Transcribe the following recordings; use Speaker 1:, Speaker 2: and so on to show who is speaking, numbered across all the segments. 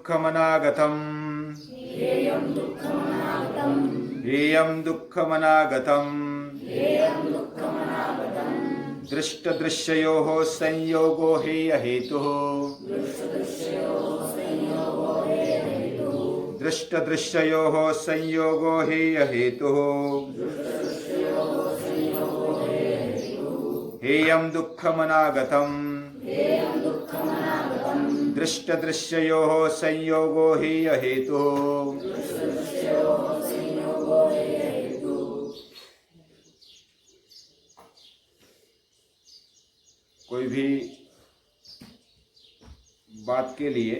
Speaker 1: दुःखमनागतम् हेयं दुःखमनागतम् दृष्टदृश्ययोः संयोगो हेयहेतुः दृष्टदृश्ययोः संयोगो हेयहेतुः हेयं दुःखमनागतम् दृष्टदृश्ययोः संयोगो हेयहेतुः कोई भी बात के लिए,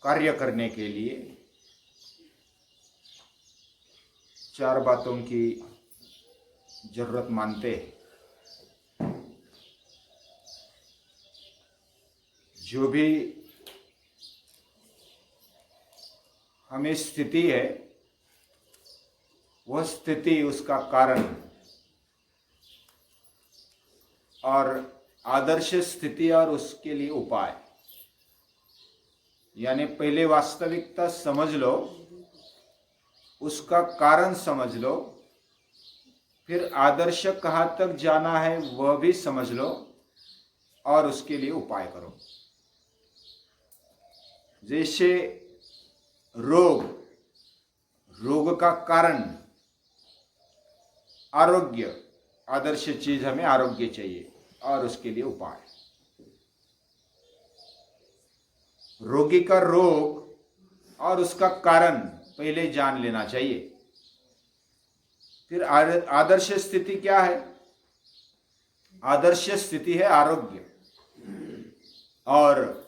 Speaker 1: कार्य करने के लिए चार बातों की जरूरत मानते हैं। जो भी हमें स्थिति है, वह स्थिति, उसका कारण और आदर्श स्थिति और उसके लिए उपाय। यानी पहले वास्तविकता समझ लो, उसका कारण समझ लो, फिर आदर्श कहाँ तक जाना है वह भी समझ लो और उसके लिए उपाय करो। जैसे रोग का कारण आरोग्य, आदर्श चीज हमें आरोग्य चाहिए और उसके लिए उपाय। रोगी का रोग और उसका कारण पहले जान लेना चाहिए। फिर आदर्श स्थिति क्या है? आदर्श स्थिति है आरोग्य, और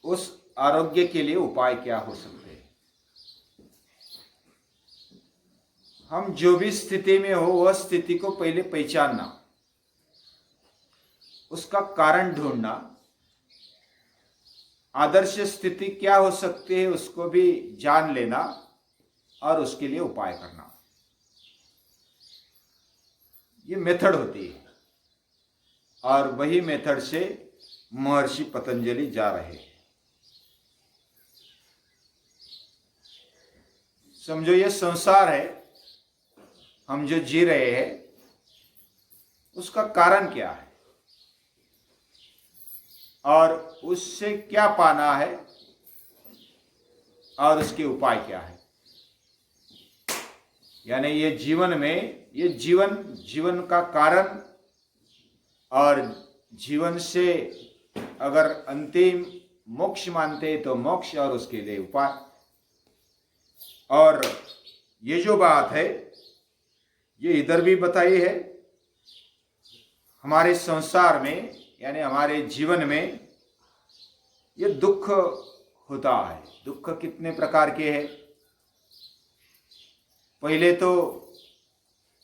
Speaker 1: उस आरोग्य के लिए उपाय क्या हो सकते हैं। हम जो भी स्थिति में हो, वह स्थिति को पहले पहचानना, उसका कारण ढूंढना, आदर्श स्थिति क्या हो सकती है उसको भी जान लेना और उसके लिए उपाय करना। ये मेथड होती है, और वही मेथड से महर्षि पतंजलि जा रहे हैं। समझो ये संसार है, हम जो जी रहे हैं, उसका कारण क्या है और उससे क्या पाना है और उसके उपाय क्या है। यानी ये जीवन में, ये जीवन का कारण, और जीवन से अगर अंतिम मोक्ष मानते हैं तो मोक्ष और उसके लिए उपाय। और ये जो बात है, ये इधर भी बताई है। हमारे संसार में, यानी हमारे जीवन में ये दुख होता है। दुख कितने प्रकार के हैं? पहले तो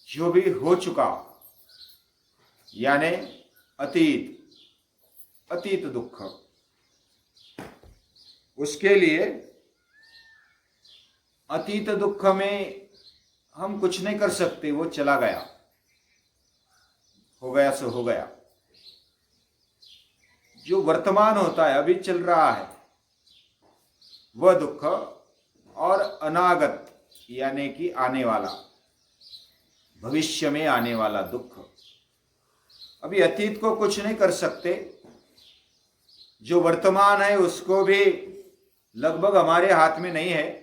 Speaker 1: जो भी हो चुका, यानी अतीत दुख, उसके लिए अतीत दुख में हम कुछ नहीं कर सकते, वो चला गया, हो गया सो हो गया। जो वर्तमान होता है, अभी चल रहा है, वह दुख, और अनागत यानी कि आने वाला, भविष्य में आने वाला दुख। अभी अतीत को कुछ नहीं कर सकते, जो वर्तमान है उसको भी लगभग हमारे हाथ में नहीं है,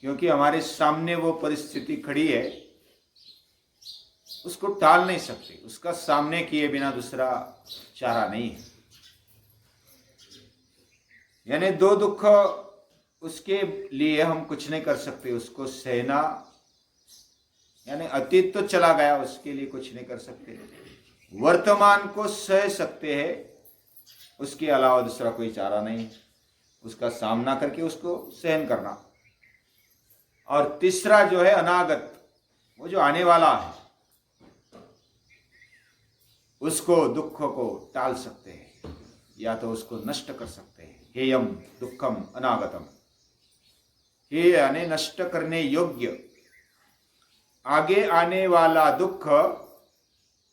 Speaker 1: क्योंकि हमारे सामने वो परिस्थिति खड़ी है, उसको टाल नहीं सकते। उसका सामने किए बिना दूसरा चारा नहीं है। यानी दो दुख, उसके लिए हम कुछ नहीं कर सकते, उसको सहना। यानी अतीत तो चला गया, उसके लिए कुछ नहीं कर सकते। वर्तमान को सह सकते हैं, उसके अलावा दूसरा कोई चारा नहीं, उसका सामना करके उसको सहन करना। और तीसरा जो है अनागत, वो जो आने वाला है, उसको, दुख को टाल सकते हैं या तो उसको नष्ट कर सकते हैं। हेयम दुखम अनागतम, हे यानी नष्ट करने योग्य, आगे आने वाला दुख,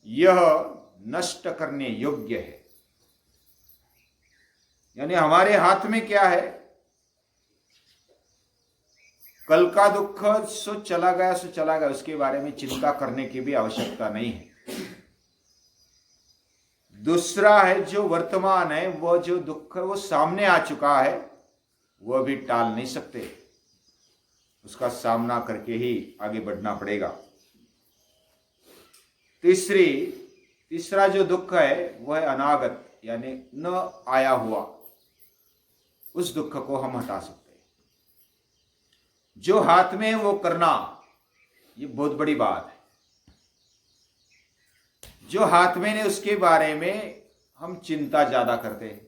Speaker 1: यह नष्ट करने योग्य है। यानी हमारे हाथ में क्या है? कल का दुख सो चला गया, उसके बारे में चिंता करने की भी आवश्यकता नहीं है। दूसरा है जो वर्तमान है, वो जो दुख है वो सामने आ चुका है, वो भी टाल नहीं सकते, उसका सामना करके ही आगे बढ़ना पड़ेगा। तीसरा जो दुख है वह है अनागत, यानी न आया हुआ, उस दुख को हम हटा सकते हैं। जो हाथ में है वो करना, ये बहुत बड़ी बात है। जो हाथ में नहीं उसके बारे में हम चिंता ज्यादा करते हैं।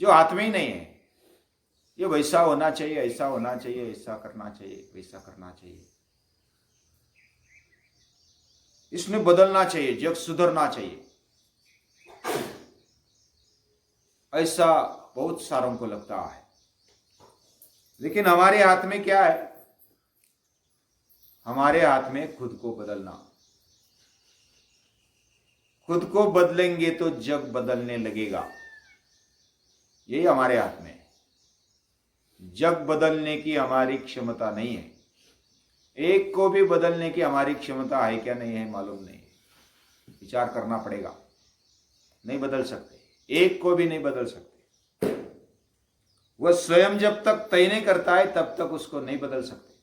Speaker 1: जो हाथ में ही नहीं है, ये वैसा होना चाहिए, ऐसा होना चाहिए, ऐसा करना चाहिए, वैसा करना चाहिए, इसमें बदलना चाहिए, जग सुधरना चाहिए, ऐसा बहुत सारों को लगता है। लेकिन हमारे हाथ में क्या है? हमारे हाथ में खुद को बदलना। खुद को बदलेंगे तो जग बदलने लगेगा, यही हमारे हाथ में है। जग बदलने की हमारी क्षमता नहीं है। एक को भी बदलने की हमारी क्षमता है क्या नहीं है मालूम नहीं, विचार करना पड़ेगा। नहीं बदल सकते, एक को भी नहीं बदल सकते। वह स्वयं जब तक तय नहीं करता है तब तक उसको नहीं बदल सकते।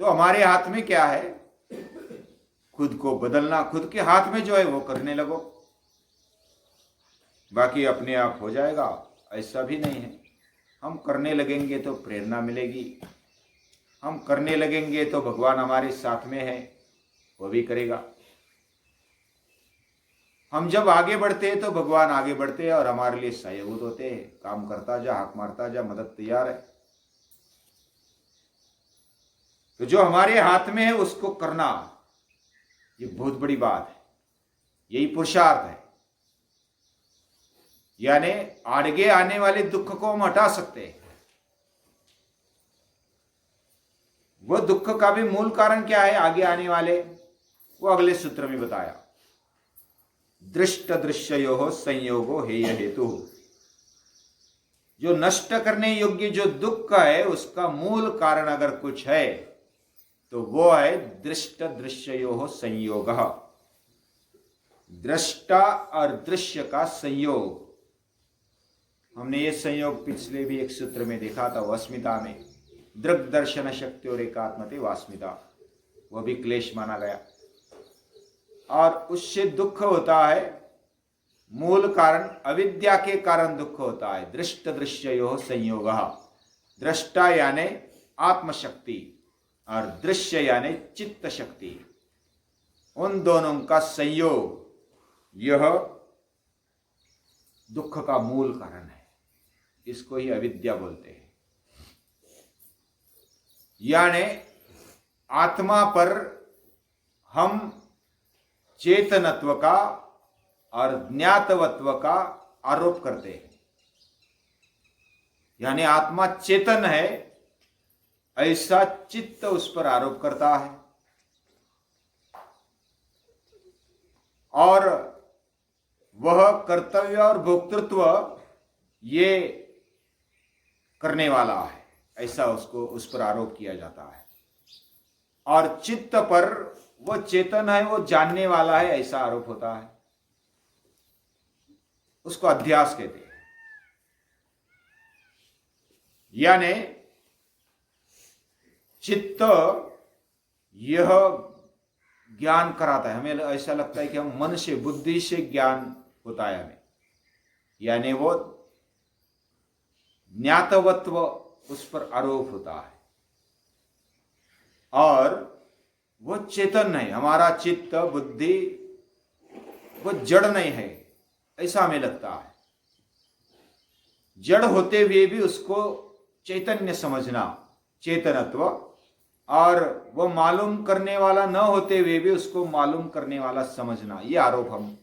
Speaker 1: तो हमारे हाथ में क्या है? खुद को बदलना। खुद के हाथ में जो है वो करने लगो, बाकी अपने आप हो जाएगा, ऐसा भी नहीं है। हम करने लगेंगे तो प्रेरणा मिलेगी, हम करने लगेंगे तो भगवान हमारे साथ में है, वो भी करेगा। हम जब आगे बढ़ते हैं तो भगवान आगे बढ़ते हैं और हमारे लिए सहायभूत होते हैं। काम करता जा, हाथ मारता जा, मदद तैयार है। तो जो हमारे हाथ में है उसको करना, ये बहुत बड़ी बात है, यही पुरुषार्थ है। यानी आगे आने वाले दुख को हम हटा सकते हैं। वो दुख का भी मूल कारण क्या है आगे आने वाले, वो अगले सूत्र में बताया। दृष्ट दृश्ययोः संयोगो हेय हेतु। जो नष्ट करने योग्य जो दुख है उसका मूल कारण अगर कुछ है तो वो है दृष्ट दृश्ययोः संयोगः। दृष्टा और दृश्य का संयोग। हमने ये संयोग पिछले भी एक सूत्र में देखा था, अस्मिता में। दृग दर्शन शक्ति और एकात्मते वास्मिता, वह भी क्लेश माना गया। और उससे दुख होता है, मूल कारण अविद्या के कारण दुख होता है। दृष्ट दृश्ययोः संयोगः। दृष्टा यानी आत्मशक्ति और दृश्य यानी चित्त शक्ति, उन दोनों का संयोग यह दुख का मूल कारण है। इसको ही अविद्या बोलते हैं। यानी आत्मा पर हम चेतनत्व का और ज्ञातवत्व का आरोप करते हैं। यानी आत्मा चेतन है ऐसा चित्त उस पर आरोप करता है, और वह कर्तव्य और भोक्तृत्व ये करने वाला है, ऐसा उसको उस पर आरोप किया जाता है। और चित्त पर वो चेतन है, वो जानने वाला है, ऐसा आरोप होता है। उसको अध्यास कहते हैं। यानी चित्त यह ज्ञान कराता है। हमें ऐसा लगता है कि हम मन से, बुद्धि से ज्ञान होता है हमें, यानी वो ज्ञातवत्व उस पर आरोप होता है, और वो चेतन नहीं। हमारा चित्त बुद्धि वो जड़ नहीं है, ऐसा हमें लगता है। जड़ होते हुए भी उसको चैतन्य समझना, चेतनत्व, और वो मालूम करने वाला न होते हुए भी उसको मालूम करने वाला समझना, ये आरोप हम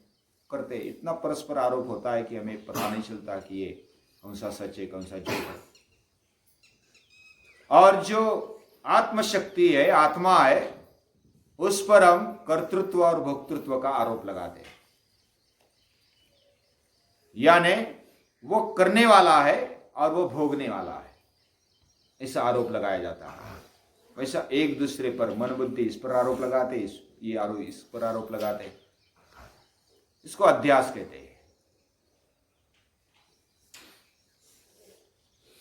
Speaker 1: करते हैं। इतना परस्पर आरोप होता है कि हमें पता नहीं चलता कि ये कौन सा सच है, कौन सा झूठ है। और जो आत्मशक्ति है, आत्मा है, उस पर हम कर्तृत्व और भोक्तृत्व का आरोप लगाते हैं। यानी वो करने वाला है और वो भोगने वाला है, ऐसा आरोप लगाया जाता है। वैसा एक दूसरे पर मन बुद्धि इस पर आरोप लगाते, ये आरोप इस पर आरोप लगाते, इसको अध्यास कहते हैं।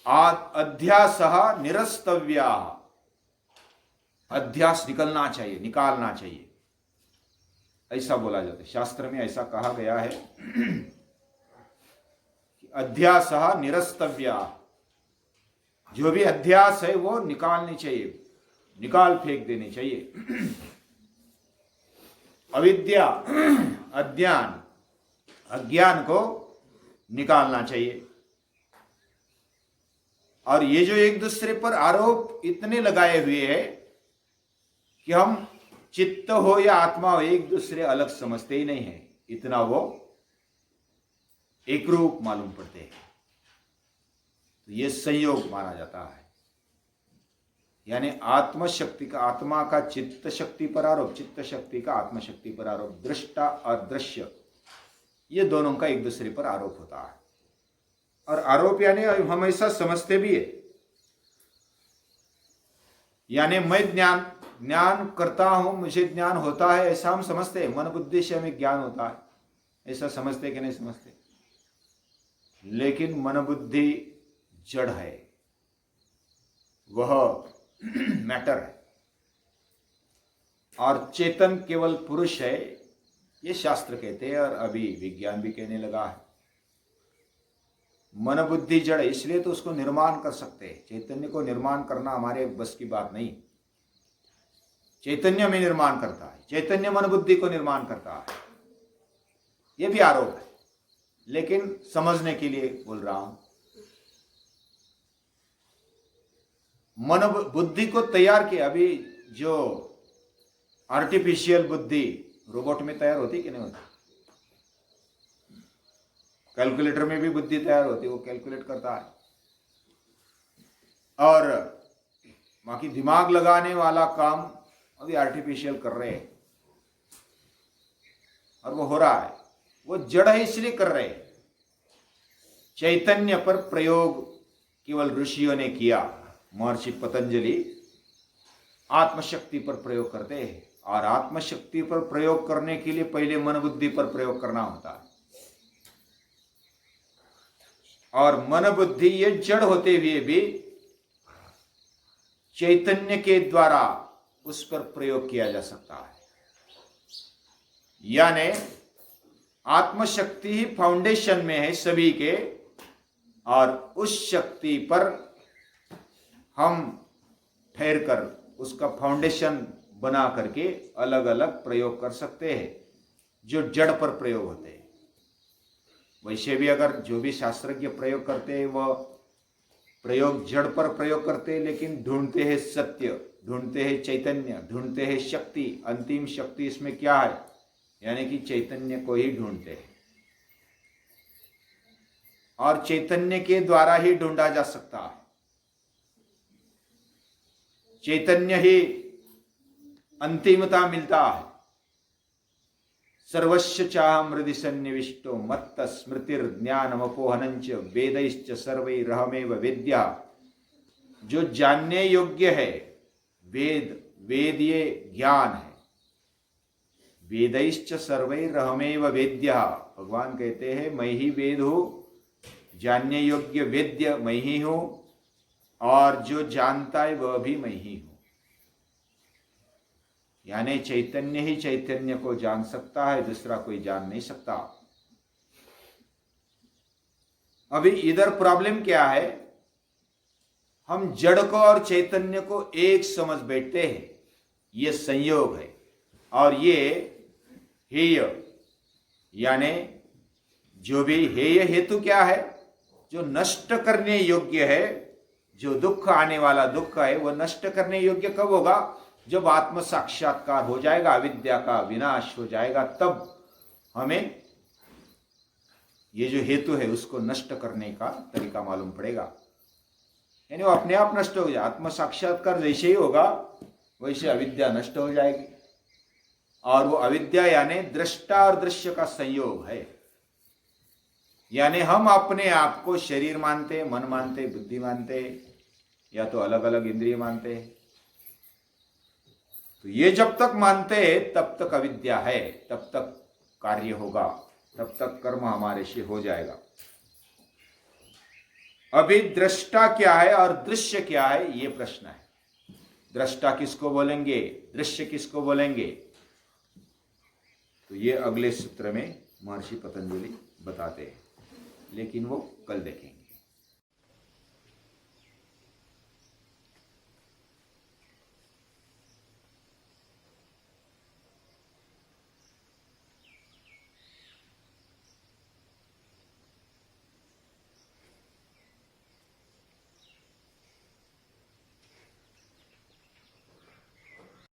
Speaker 1: अध्यास निरस्तव्या, अध्यास निकलना चाहिए, निकालना चाहिए, ऐसा बोला जाता है। शास्त्र में ऐसा कहा गया है कि अध्यास निरस्तव्या, जो भी अध्यास है वो निकालनी चाहिए, निकाल फेंक देनी चाहिए। अविद्या, अज्ञान, अज्ञान को निकालना चाहिए। और ये जो एक दूसरे पर आरोप इतने लगाए हुए हैं कि हम चित्त हो या आत्मा हो एक दूसरे अलग समझते ही नहीं है, इतना वो एक रूप मालूम पड़ते हैं। तो ये संयोग माना जाता है। यानी आत्मशक्ति का, आत्मा का चित्त शक्ति पर आरोप, चित्त शक्ति का आत्मशक्ति पर आरोप, दृष्टा और दृश्य, ये दोनों का एक दूसरे पर आरोप होता है। और आरोप यानी हम ऐसा समझते भी है, यानी मैं ज्ञान करता हूं, मुझे ज्ञान होता है, ऐसा हम समझते हैं। मन बुद्धि से हमें ज्ञान होता है, ऐसा समझते कि नहीं समझते? लेकिन मन बुद्धि जड़ है, वह मैटर है, और चेतन केवल पुरुष है, ये शास्त्र कहते हैं और अभी विज्ञान भी कहने लगा है। मन बुद्धि जड़ है, इसलिए तो उसको निर्माण कर सकते हैं। चैतन्य को निर्माण करना हमारे बस की बात नहीं। चैतन्य में निर्माण करता है, चैतन्य मन बुद्धि को निर्माण करता है, यह भी आरोप है, लेकिन समझने के लिए बोल रहा हूं। मन बुद्धि को तैयार किया, अभी जो आर्टिफिशियल बुद्धि रोबोट में तैयार होती कि नहीं होती? कैलकुलेटर में भी बुद्धि तैयार होती, वो कैलकुलेट करता है। और बाकी दिमाग लगाने वाला काम अभी आर्टिफिशियल कर रहे हैं, और वो हो रहा है। वो जड़ है इसलिए कर रहे हैं। चैतन्य पर प्रयोग केवल ऋषियों ने किया। महर्षि पतंजलि आत्मशक्ति पर प्रयोग करते हैं, और आत्मशक्ति पर प्रयोग करने के लिए पहले मन बुद्धि पर प्रयोग करना होता है। और मन बुद्धि ये जड़ होते हुए भी चैतन्य के द्वारा उस पर प्रयोग किया जा सकता है। यानी आत्मशक्ति ही फाउंडेशन में है सभी के, और उस शक्ति पर हम ठहर कर उसका फाउंडेशन बना करके अलग अलग प्रयोग कर सकते हैं, जो जड़ पर प्रयोग होते हैं। वैसे भी अगर जो भी शास्त्रज्ञ प्रयोग करते हैं वह प्रयोग जड़ पर प्रयोग करते हैं, लेकिन ढूंढते हैं सत्य, ढूंढते हैं चैतन्य, ढूंढते हैं शक्ति। अंतिम शक्ति इसमें क्या है? यानी कि चैतन्य को ही ढूंढते हैं, और चैतन्य के द्वारा ही ढूंढा जा सकता है। चैतन्य ही अंतिमता मिलता है। सर्वस्य चाहं हृदि सन्निविष्टो मत्त स्मृतिर्ज्ञानमपोहनञ्च वेदैश्च सर्वैरहमेव वेद्या। जो जानने योग्य है, वेद ये ज्ञान है। वेदैश्च सर्वैरहमेव वेद्या, भगवान कहते हैं मैं ही वेद हूं, जानने योग्य वेद्य मैं ही हूं, और जो जानता है वह भी मैं ही हूं। यानी चैतन्य ही चैतन्य को जान सकता है, दूसरा कोई जान नहीं सकता। अभी इधर प्रॉब्लम क्या है? हम जड़ को और चैतन्य को एक समझ बैठते हैं, ये संयोग है। और ये हेय, यानी जो भी हेय हेतु क्या है? जो नष्ट करने योग्य है, जो दुख आने वाला दुख है, वह नष्ट करने योग्य कब होगा? जब आत्म साक्षात्कार हो जाएगा, अविद्या का विनाश हो जाएगा, तब हमें ये जो हेतु है उसको नष्ट करने का तरीका मालूम पड़ेगा। यानी वो अपने आप नष्ट हो जाए। आत्म साक्षात्कार जैसे ही होगा वैसे अविद्या नष्ट हो जाएगी। और वो अविद्या यानी दृष्टा और दृश्य का संयोग है। यानी हम अपने आप को शरीर मानते, मन मानते, बुद्धि मानते, या तो अलग अलग इंद्रिय मानते। तो ये जब तक मानते हैं तब तक अविद्या है, तब तक कार्य होगा, तब तक कर्म हमारे से हो जाएगा। अभी दृष्टा क्या है और दृश्य क्या है, ये प्रश्न है। दृष्टा किसको बोलेंगे, दृश्य किसको बोलेंगे, तो ये अगले सूत्र में महर्षि पतंजलि बताते हैं, लेकिन वो कल देखेंगे।